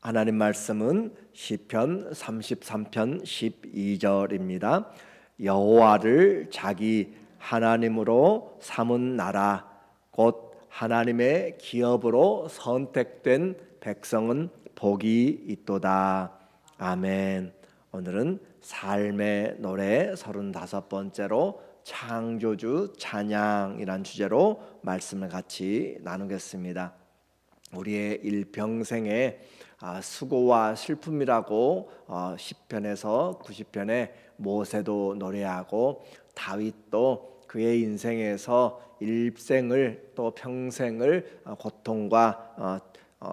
하나님 말씀은 시편 33편 12절입니다. 여호와를 자기 하나님으로 삼은 나라 곧 하나님의 기업으로 선택된 백성은 복이 있도다. 아멘. 오늘은 삶의 노래 35번째로 창조주 찬양이란 주제로 말씀을 같이 나누겠습니다. 우리의 일평생에 수고와 슬픔이라고 시편에서 90편에 모세도 노래하고 다윗도 그의 인생에서 일생을 또 평생을 고통과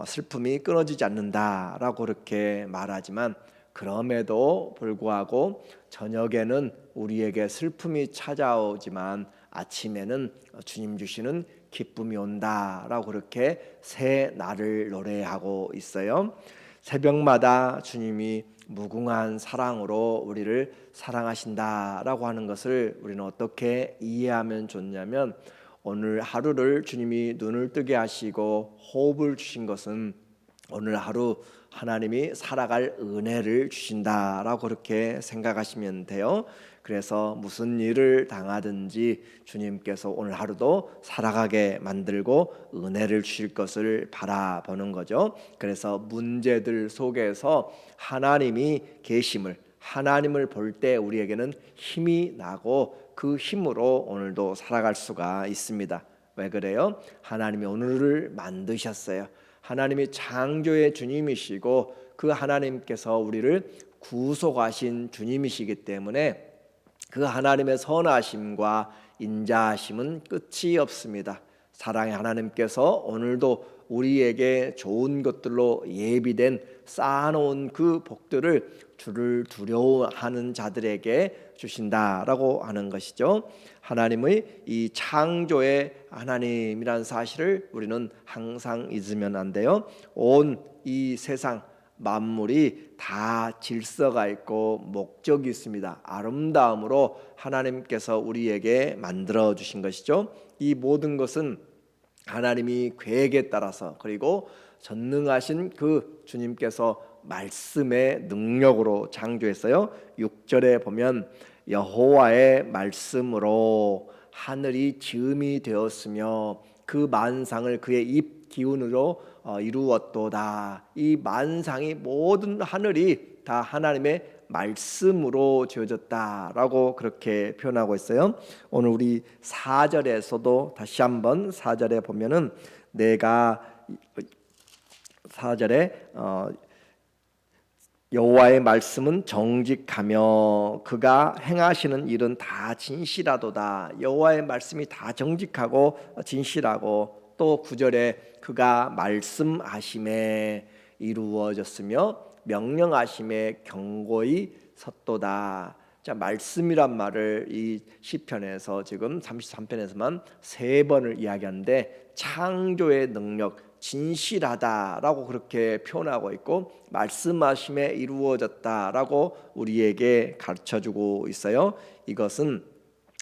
슬픔이 끊어지지 않는다라고 그렇게 말하지만, 그럼에도 불구하고 저녁에는 우리에게 슬픔이 찾아오지만 아침에는 주님 주시는 기쁨이 온다라고 그렇게 새 날을 노래하고 있어요. 새벽마다 주님이 무궁한 사랑으로 우리를 사랑하신다라고 하는 것을 우리는 어떻게 이해하면 좋냐면, 오늘 하루를 주님이 눈을 뜨게 하시고 호흡을 주신 것은 오늘 하루 하나님이 살아갈 은혜를 주신다라고 그렇게 생각하시면 돼요. 그래서 무슨 일을 당하든지 주님께서 오늘 하루도 살아가게 만들고 은혜를 주실 것을 바라보는 거죠. 그래서 문제들 속에서 하나님이 계심을, 하나님을 볼 때 우리에게는 힘이 나고 그 힘으로 오늘도 살아갈 수가 있습니다. 왜 그래요? 하나님이 오늘을 만드셨어요. 하나님이 창조의 주님이시고 그 하나님께서 우리를 구속하신 주님이시기 때문에 그 하나님의 선하심과 인자하심은 끝이 없습니다. 사랑의 하나님께서 오늘도 우리에게 좋은 것들로 예비된 쌓아놓은 그 복들을 주를 두려워하는 자들에게 주신다라고 하는 것이죠. 하나님의 이 창조의 하나님이라는 사실을 우리는 항상 잊으면 안 돼요. 온 이 세상 만물이 다 질서가 있고 목적이 있습니다. 아름다움으로 하나님께서 우리에게 만들어 주신 것이죠. 이 모든 것은 하나님이 계획에 따라서, 그리고 전능하신 그 주님께서 말씀의 능력으로 창조했어요. 6절에 보면 여호와의 말씀으로 하늘이 지음이 되었으며 그 만상을 그의 입 기운으로 이루었도다. 이 만상이, 모든 하늘이 다 하나님의 말씀으로 지어졌다라고 그렇게 표현하고 있어요. 오늘 우리 4절에서도 다시 한번 4절에 보면은 내가 4절에 여호와의 말씀은 정직하며 그가 행하시는 일은 다 진실하도다. 여호와의 말씀이 다 정직하고 진실하고, 또 9절에 그가 말씀하심에 이루어졌으며 명령하심에 경고히 섰도다. 자, 말씀이란 말을 이 시편에서 지금 33편에서만 3번을 이야기하는데, 창조의 능력, 진실하다라고 그렇게 표현하고 있고, 말씀하심에 이루어졌다라고 우리에게 가르쳐주고 있어요. 이것은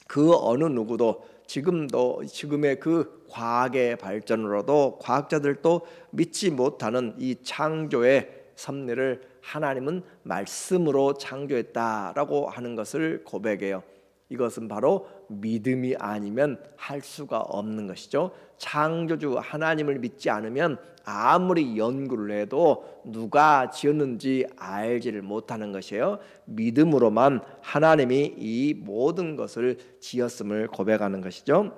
그 어느 누구도 지금의 그 과학의 발전으로도 과학자들도 믿지 못하는 이 창조의 섭리를 하나님은 말씀으로 창조했다라고 하는 것을 고백해요. 이것은 바로 믿음이 아니면 할 수가 없는 것이죠. 창조주 하나님을 믿지 않으면 아무리 연구를 해도 누가 지었는지 알지를 못하는 것이에요. 믿음으로만 하나님이 이 모든 것을 지었음을 고백하는 것이죠.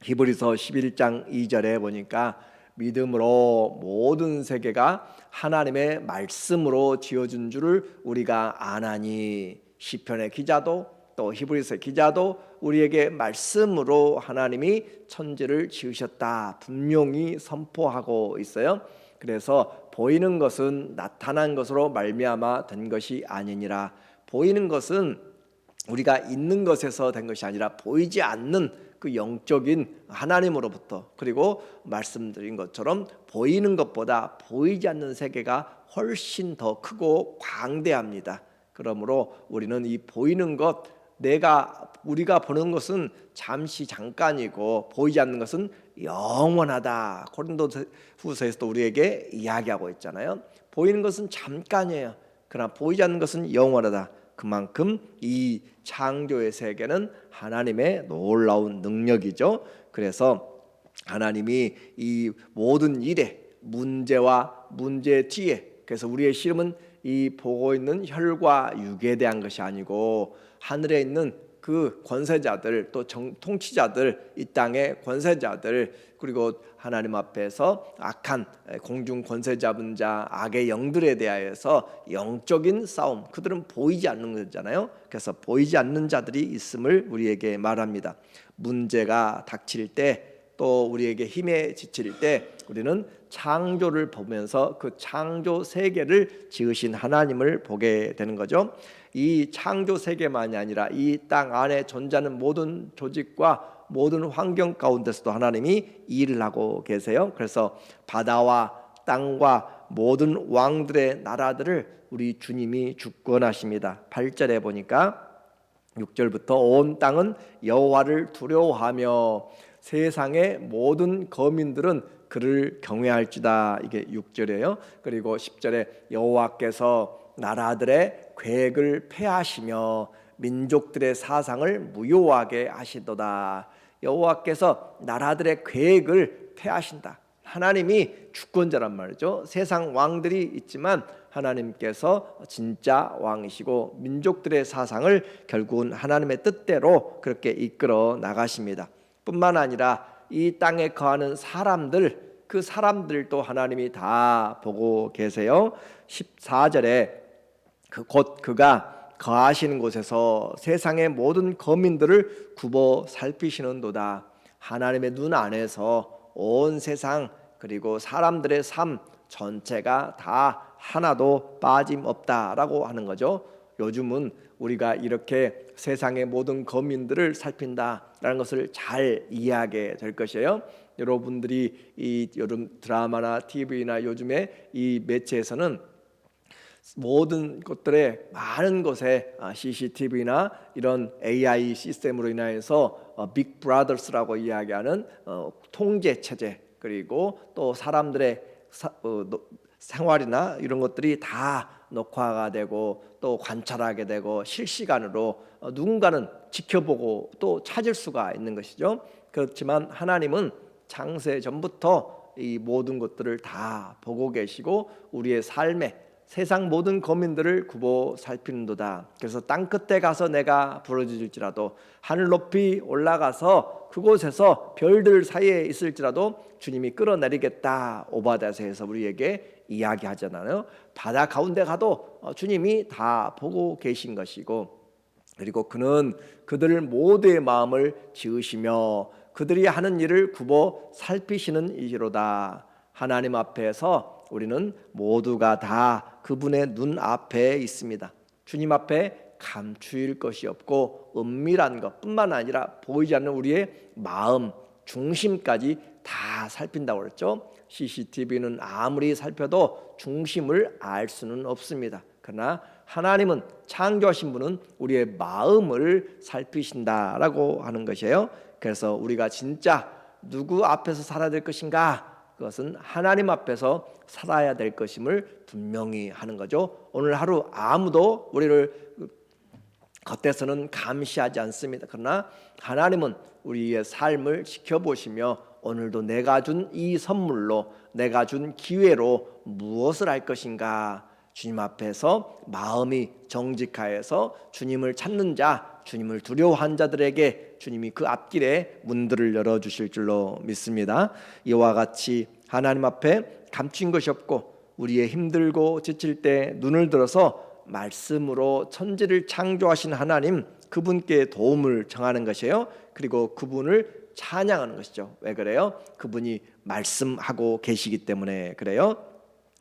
히브리서 11장 2절에 보니까 믿음으로 모든 세계가 하나님의 말씀으로 지어진 줄을 우리가 아나니, 시편의 기자도 또 히브리서 기자도 우리에게 말씀으로 하나님이 천지를 지으셨다 분명히 선포하고 있어요. 그래서 보이는 것은 나타난 것으로 말미암아 된 것이 아니니라. 보이는 것은 우리가 있는 것에서 된 것이 아니라 보이지 않는 그 영적인 하나님으로부터, 그리고 말씀드린 것처럼 보이는 것보다 보이지 않는 세계가 훨씬 더 크고 광대합니다. 그러므로 우리는 이 보이는 것, 우리가 보는 것은 잠시 잠깐이고 보이지 않는 것은 영원하다. 고린도후서에서도 우리에게 이야기하고 있잖아요. 보이는 것은 잠깐이에요. 그러나 보이지 않는 것은 영원하다. 그만큼 이 창조의 세계는 하나님의 놀라운 능력이죠. 그래서 하나님이 이 모든 일에 문제와 문제 뒤에, 그래서 우리의 씨름은 이 보고 있는 혈과 육에 대한 것이 아니고 하늘에 있는 그 권세자들, 또 통치자들, 이 땅의 권세자들, 그리고 하나님 앞에서 악한 공중 권세 잡은 자, 악의 영들에 대하여서 영적인 싸움, 그들은 보이지 않는 거잖아요. 그래서 보이지 않는 자들이 있음을 우리에게 말합니다. 문제가 닥칠 때, 또 우리에게 힘에 지칠 때 우리는 창조를 보면서 그 창조 세계를 지으신 하나님을 보게 되는 거죠. 이 창조 세계만이 아니라 이 땅 안에 존재하는 모든 조직과 모든 환경 가운데서도 하나님이 일을 하고 계세요. 그래서 바다와 땅과 모든 왕들의 나라들을 우리 주님이 주권하십니다. 8절에 보니까 6절부터 온 땅은 여호와를 두려워하며 세상의 모든 거민들은 그를 경외할지다. 이게 6절이에요. 그리고 10절에 여호와께서 나라들의 계획을 폐하시며 민족들의 사상을 무효하게 하시도다. 여호와께서 나라들의 계획을 폐하신다. 하나님이 주권자란 말이죠. 세상 왕들이 있지만 하나님께서 진짜 왕이시고 민족들의 사상을 결국은 하나님의 뜻대로 그렇게 이끌어 나가십니다. 뿐만 아니라 이 땅에 거하는 사람들, 그 사람들도 하나님이 다 보고 계세요. 14절에 곧 그가 거하시는 곳에서 세상의 모든 거민들을 굽어 살피시는도다. 하나님의 눈 안에서 온 세상 그리고 사람들의 삶 전체가 다 하나도 빠짐없다라고 하는 거죠. 요즘은 우리가 이렇게 세상의 모든 거민들을 살핀다라는 것을 잘 이해하게 될 것이에요. 여러분들이 이 요즘 드라마나 TV나 요즘에 이 매체에서는 모든 것들에 많은 곳에 CCTV나 이런 AI 시스템으로 인하여서 빅 브라더스라고 이야기하는 통제 체제, 그리고 또 사람들의 생활이나 이런 것들이 다 녹화가 되고 또 관찰하게 되고 실시간으로 누군가는 지켜보고 또 찾을 수가 있는 것이죠. 그렇지만 하나님은 창세 전부터 이 모든 것들을 다 보고 계시고 우리의 삶에 세상 모든 거민들을 굽어 살피는도다. 그래서 땅 끝에 가서 내가 부르짖을지라도 하늘 높이 올라가서 그곳에서 별들 사이에 있을지라도 주님이 끌어내리겠다. 오바댜서에서 우리에게 이야기하잖아요. 바다 가운데 가도 주님이 다 보고 계신 것이고, 그리고 그는 그들 모두의 마음을 지으시며 그들이 하는 일을 굽어 살피시는 이시로다. 하나님 앞에서 우리는 모두가 다 그분의 눈 앞에 있습니다. 주님 앞에 감추일 것이 없고 은밀한 것뿐만 아니라 보이지 않는 우리의 마음 중심까지 다 살핀다고 그랬죠. CCTV는 아무리 살펴도 중심을 알 수는 없습니다. 그러나 하나님은, 창조하신 분은 우리의 마음을 살피신다라고 하는 것이에요. 그래서 우리가 진짜 누구 앞에서 살아야 될 것인가? 그것은 하나님 앞에서 살아야 될 것임을 분명히 하는 거죠. 오늘 하루 아무도 우리를 겉에서는 감시하지 않습니다. 그러나 하나님은 우리의 삶을 지켜보시며 오늘도 내가 준 이 선물로, 내가 준 기회로 무엇을 할 것인가? 주님 앞에서 마음이 정직하여서 주님을 찾는 자, 주님을 두려워한 자들에게 주님이 그 앞길에 문들을 열어주실 줄로 믿습니다. 이와 같이 하나님 앞에 감춘 것이 없고 우리의 힘들고 지칠 때 눈을 들어서 말씀으로 천지를 창조하신 하나님, 그분께 도움을 청하는 것이에요. 그리고 그분을 찬양하는 것이죠. 왜 그래요? 그분이 말씀하고 계시기 때문에 그래요.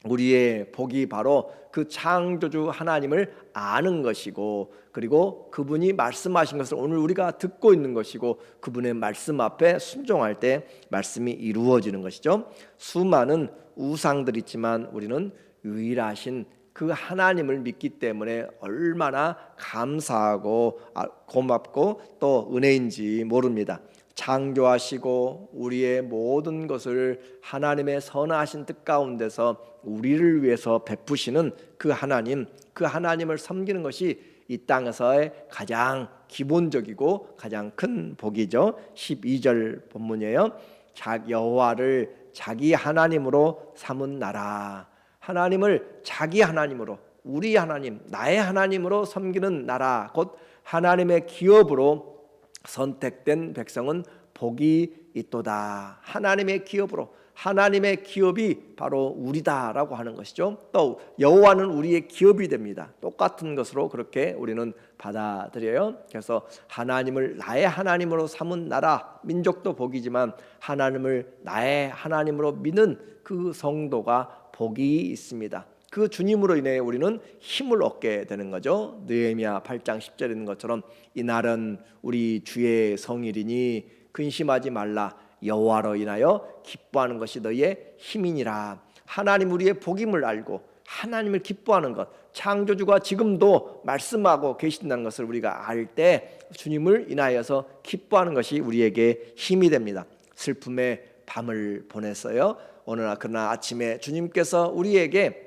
우리의 복이 바로 그 창조주 하나님을 아는 것이고, 그리고 그분이 말씀하신 것을 오늘 우리가 듣고 있는 것이고, 그분의 말씀 앞에 순종할 때 말씀이 이루어지는 것이죠. 수많은 우상들 있지만 우리는 유일하신 그 하나님을 믿기 때문에 얼마나 감사하고 고맙고 또 은혜인지 모릅니다. 창조하시고 우리의 모든 것을 하나님의 선하신 뜻 가운데서 우리를 위해서 베푸시는 그 하나님, 그 하나님을 섬기는 것이 이 땅에서의 가장 기본적이고 가장 큰 복이죠. 12절 본문이에요. 여호와를 자기 하나님으로 삼은 나라. 하나님을 자기 하나님으로, 우리 하나님, 나의 하나님으로 섬기는 나라, 곧 하나님의 기업으로 선택된 백성은 복이 있도다. 하나님의 기업으로, 하나님의 기업이 바로 우리다라고 하는 것이죠. 또 여호와는 우리의 기업이 됩니다. 똑같은 것으로 그렇게 우리는 받아들여요. 그래서 하나님을 나의 하나님으로 삼은 나라, 민족도 복이지만 하나님을 나의 하나님으로 믿는 그 성도가 복이 있습니다. 그 주님으로 인해 우리는 힘을 얻게 되는 거죠. 느헤미야 8장 10절에 있는 것처럼 이날은 우리 주의 성일이니 근심하지 말라. 여호와로 인하여 기뻐하는 것이 너희의 힘이니라. 하나님 우리의 복임을 알고 하나님을 기뻐하는 것, 창조주가 지금도 말씀하고 계신다는 것을 우리가 알 때 주님을 인하여서 기뻐하는 것이 우리에게 힘이 됩니다. 슬픔의 밤을 보냈어요. 그러나 아침에 주님께서 우리에게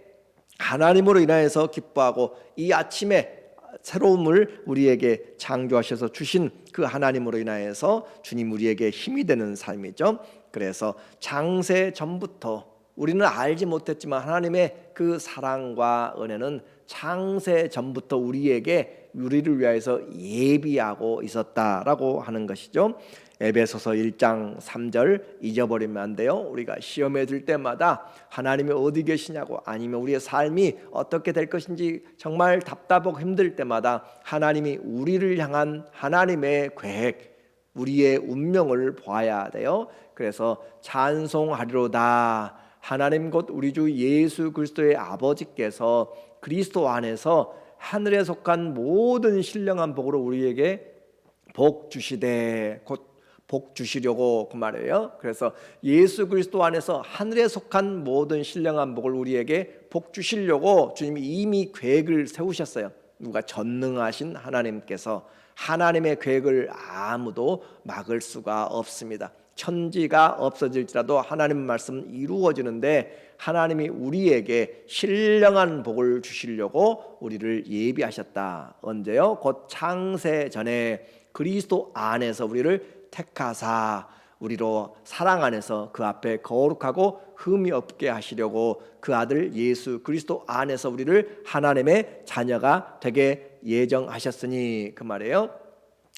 하나님으로 인하여서 기뻐하고 이 아침에 새로움을 우리에게 창조하셔서 주신 그 하나님으로 인하여서 주님 우리에게 힘이 되는 삶이죠. 그래서 창세 전부터 우리는 알지 못했지만 하나님의 그 사랑과 은혜는 창세 전부터 우리를 위하여서 예비하고 있었다라고 하는 것이죠. 에베소서 1장 3절 잊어버리면 안 돼요. 우리가 시험에 들 때마다 하나님이 어디 계시냐고, 아니면 우리의 삶이 어떻게 될 것인지 정말 답답하고 힘들 때마다 하나님이 우리를 향한 하나님의 계획, 우리의 운명을 보아야 돼요. 그래서 찬송하리로다. 하나님 곧 우리 주 예수 그리스도의 아버지께서 그리스도 안에서 하늘에 속한 모든 신령한 복으로 우리에게 복 주시되, 곧 복 주시려고 그 말이에요. 그래서 예수 그리스도 안에서 하늘에 속한 모든 신령한 복을 우리에게 복 주시려고 주님이 이미 계획을 세우셨어요. 누가 전능하신 하나님께서, 하나님의 계획을 아무도 막을 수가 없습니다. 천지가 없어질지라도 하나님의 말씀은 이루어지는데 하나님이 우리에게 신령한 복을 주시려고 우리를 예비하셨다. 언제요? 곧 창세 전에 그리스도 안에서 우리를 택하사 우리로 사랑 안에서 그 앞에 거룩하고 흠이 없게 하시려고 그 아들 예수 그리스도 안에서 우리를 하나님의 자녀가 되게 예정하셨으니, 그 말이에요.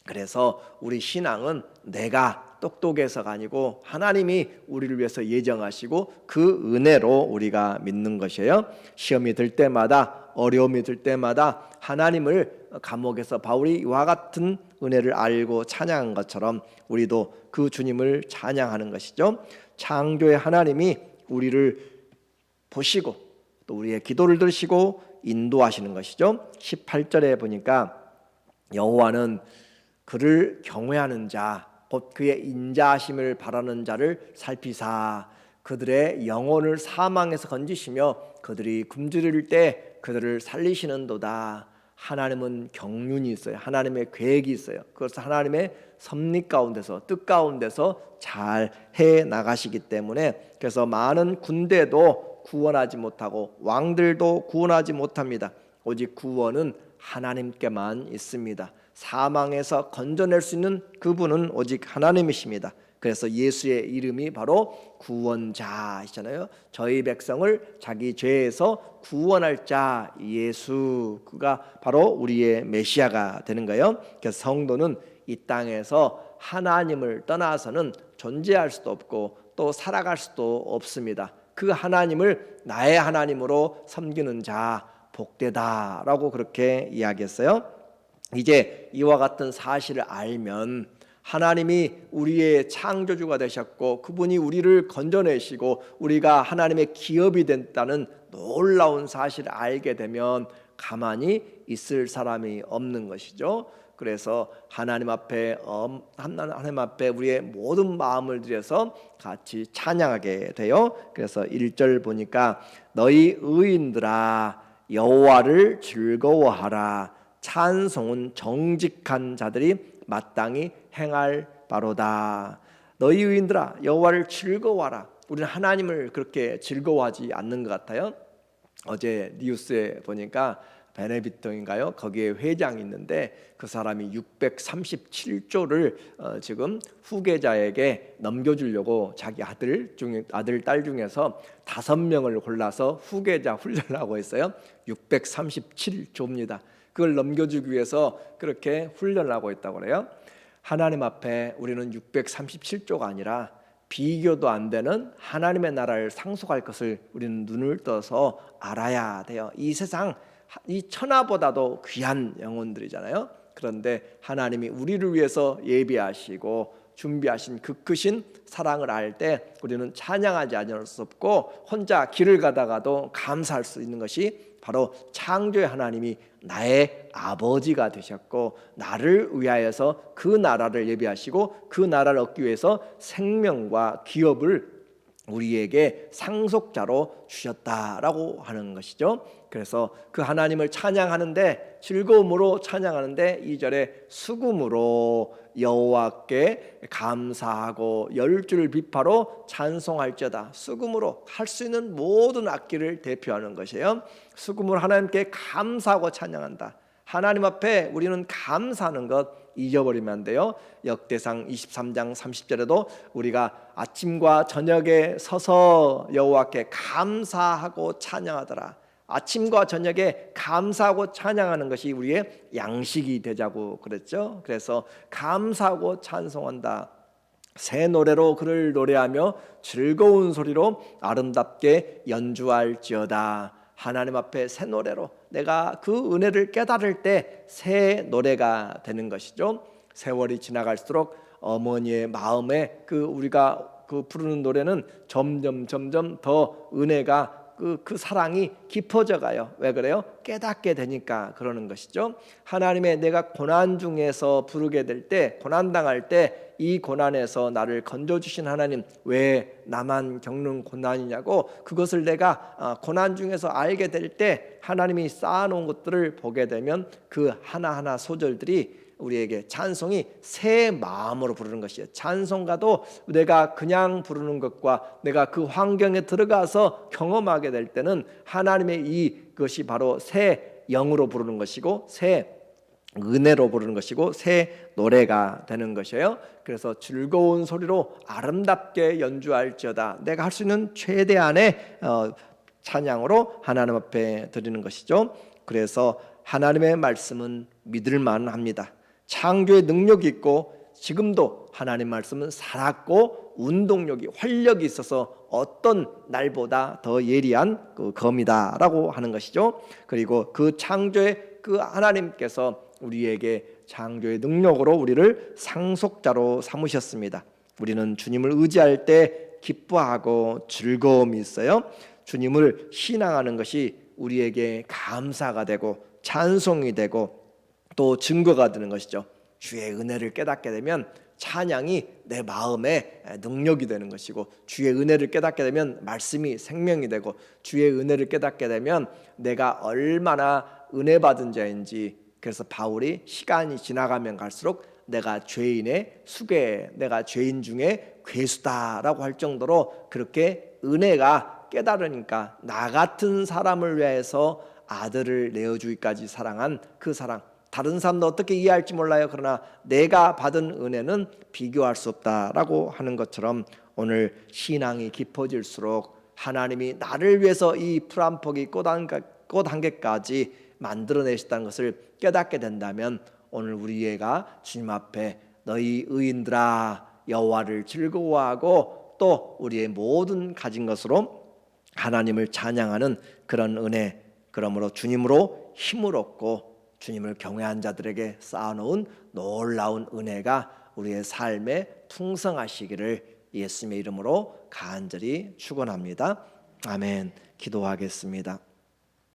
그래서 우리 신앙은 내가 똑똑해서가 아니고 하나님이 우리를 위해서 예정하시고 그 은혜로 우리가 믿는 것이에요. 시험이 들 때마다, 어려움이 들 때마다 하나님을 감옥에서 바울이 이와 같은 은혜를 알고 찬양한 것처럼 우리도 그 주님을 찬양하는 것이죠. 창조의 하나님이 우리를 보시고 또 우리의 기도를 들으시고 인도하시는 것이죠. 18절에 보니까 여호와는 그를 경외하는 자, 곧 그의 인자하심을 바라는 자를 살피사 그들의 영혼을 사망에서 건지시며 그들이 굶주릴 때 그들을 살리시는도다. 하나님은 경륜이 있어요. 하나님의 계획이 있어요. 그것을 하나님의 섭리 가운데서, 뜻 가운데서 잘 해 나가시기 때문에, 그래서 많은 군대도 구원하지 못하고 왕들도 구원하지 못합니다. 오직 구원은 하나님께만 있습니다. 사망에서 건져낼 수 있는 그분은 오직 하나님이십니다. 그래서 예수의 이름이 바로 구원자이잖아요. 저희 백성을 자기 죄에서 구원할 자 예수, 그가 바로 우리의 메시아가 되는 거예요. 그래서 성도는 이 땅에서 하나님을 떠나서는 존재할 수도 없고 또 살아갈 수도 없습니다. 그 하나님을 나의 하나님으로 섬기는 자 복되다라고 그렇게 이야기했어요. 이제 이와 같은 사실을 알면 하나님이 우리의 창조주가 되셨고 그분이 우리를 건져내시고 우리가 하나님의 기업이 됐다는 놀라운 사실을 알게 되면 가만히 있을 사람이 없는 것이죠. 그래서 하나님 앞에 우리의 모든 마음을 들여서 같이 찬양하게 돼요. 그래서 1절 보니까 너희 의인들아 여호와를 즐거워하라. 찬송은 정직한 자들이 마땅히 행할 바로다. 너희 의인들아 여호와를 즐거워하라. 우리는 하나님을 그렇게 즐거워하지 않는 것 같아요. 어제 뉴스에 보니까 베네딕토인가요? 거기에 회장이 있는데 그 사람이 637조를 지금 후계자에게 넘겨주려고 자기 아들 딸 중에서 5명을 골라서 후계자 훈련하고 있어요. 637조입니다. 그걸 넘겨주기 위해서 그렇게 훈련하고 있다고 그래요. 하나님 앞에 우리는 637조가 아니라 비교도 안 되는 하나님의 나라를 상속할 것을 우리는 눈을 떠서 알아야 돼요. 이 세상 이 천하보다도 귀한 영혼들이잖아요. 그런데 하나님이 우리를 위해서 예비하시고 준비하신 그 크신 사랑을 알 때 우리는 찬양하지 않을 수 없고 혼자 길을 가다가도 감사할 수 있는 것이 바로 창조의 하나님이 나의 아버지가 되셨고 나를 위하여서 그 나라를 예비하시고 그 나라를 얻기 위해서 생명과 기업을 우리에게 상속자로 주셨다라고 하는 것이죠. 그래서 그 하나님을 찬양하는데 즐거움으로 찬양하는데 2절에 수금으로 여호와께 감사하고 열줄 비파로 찬송할지어다. 수금으로 할 수 있는 모든 악기를 대표하는 것이에요. 수금으로 하나님께 감사하고 찬양한다. 하나님 앞에 우리는 감사하는 것 잊어버리면 안 돼요. 역대상 23장 30절에도 우리가 아침과 저녁에 서서 여호와께 감사하고 찬양하더라. 아침과 저녁에 감사하고 찬양하는 것이 우리의 양식이 되자고 그랬죠. 그래서 감사하고 찬송한다. 새 노래로 그를 노래하며 즐거운 소리로 아름답게 연주할지어다. 하나님 앞에 새 노래로 내가 그 은혜를 깨달을 때 새 노래가 되는 것이죠. 세월이 지나갈수록 어머니의 마음에 우리가 부르는 노래는 점점 더 은혜가 그 사랑이 깊어져 가요. 왜 그래요? 깨닫게 되니까 그러는 것이죠. 하나님의 내가 고난 중에서 부르게 될 때, 고난 당할 때 이 고난에서 나를 건져주신 하나님, 왜 나만 겪는 고난이냐고 그것을 내가 고난 중에서 알게 될 때 하나님이 쌓아놓은 것들을 보게 되면 그 하나하나 소절들이 우리에게 찬송이 새 마음으로 부르는 것이에요. 찬송가도 내가 그냥 부르는 것과 내가 그 환경에 들어가서 경험하게 될 때는 하나님의 이것이 바로 새 영으로 부르는 것이고 새 은혜로 부르는 것이고 새 노래가 되는 것이에요. 그래서 즐거운 소리로 아름답게 연주할지어다. 내가 할 수 있는 최대한의 찬양으로 하나님 앞에 드리는 것이죠. 그래서 하나님의 말씀은 믿을만 합니다. 창조의 능력이 있고 지금도 하나님 말씀은 살았고 운동력이 활력이 있어서 어떤 날보다 더 예리한 그 검이다라고 하는 것이죠. 그리고 그 창조의 그 하나님께서 우리에게 창조의 능력으로 우리를 상속자로 삼으셨습니다. 우리는 주님을 의지할 때 기뻐하고 즐거움이 있어요. 주님을 신앙하는 것이 우리에게 감사가 되고 찬송이 되고 또 증거가 되는 것이죠. 주의 은혜를 깨닫게 되면 찬양이 내 마음에 능력이 되는 것이고 주의 은혜를 깨닫게 되면 말씀이 생명이 되고 주의 은혜를 깨닫게 되면 내가 얼마나 은혜 받은 자인지. 그래서 바울이 시간이 지나가면 갈수록 내가 죄인의 수괴, 내가 죄인 중에 괴수다라고 할 정도로 그렇게 은혜가 깨달으니까 나 같은 사람을 위해서 아들을 내어주기까지 사랑한 그 사랑, 다른 사람도 어떻게 이해할지 몰라요. 그러나 내가 받은 은혜는 비교할 수 없다라고 하는 것처럼 오늘 신앙이 깊어질수록 하나님이 나를 위해서 이 풀 한 포기 꽃 한 개까지 만들어내셨다는 것을 깨닫게 된다면 오늘 우리가 주님 앞에 너희 의인들아 여호와를 즐거워하고 또 우리의 모든 가진 것으로 하나님을 찬양하는 그런 은혜, 그러므로 주님으로 힘을 얻고 주님을 경외한 자들에게 쌓아놓은 놀라운 은혜가 우리의 삶에 풍성하시기를 예수님의 이름으로 간절히 축원합니다. 아멘. 기도하겠습니다.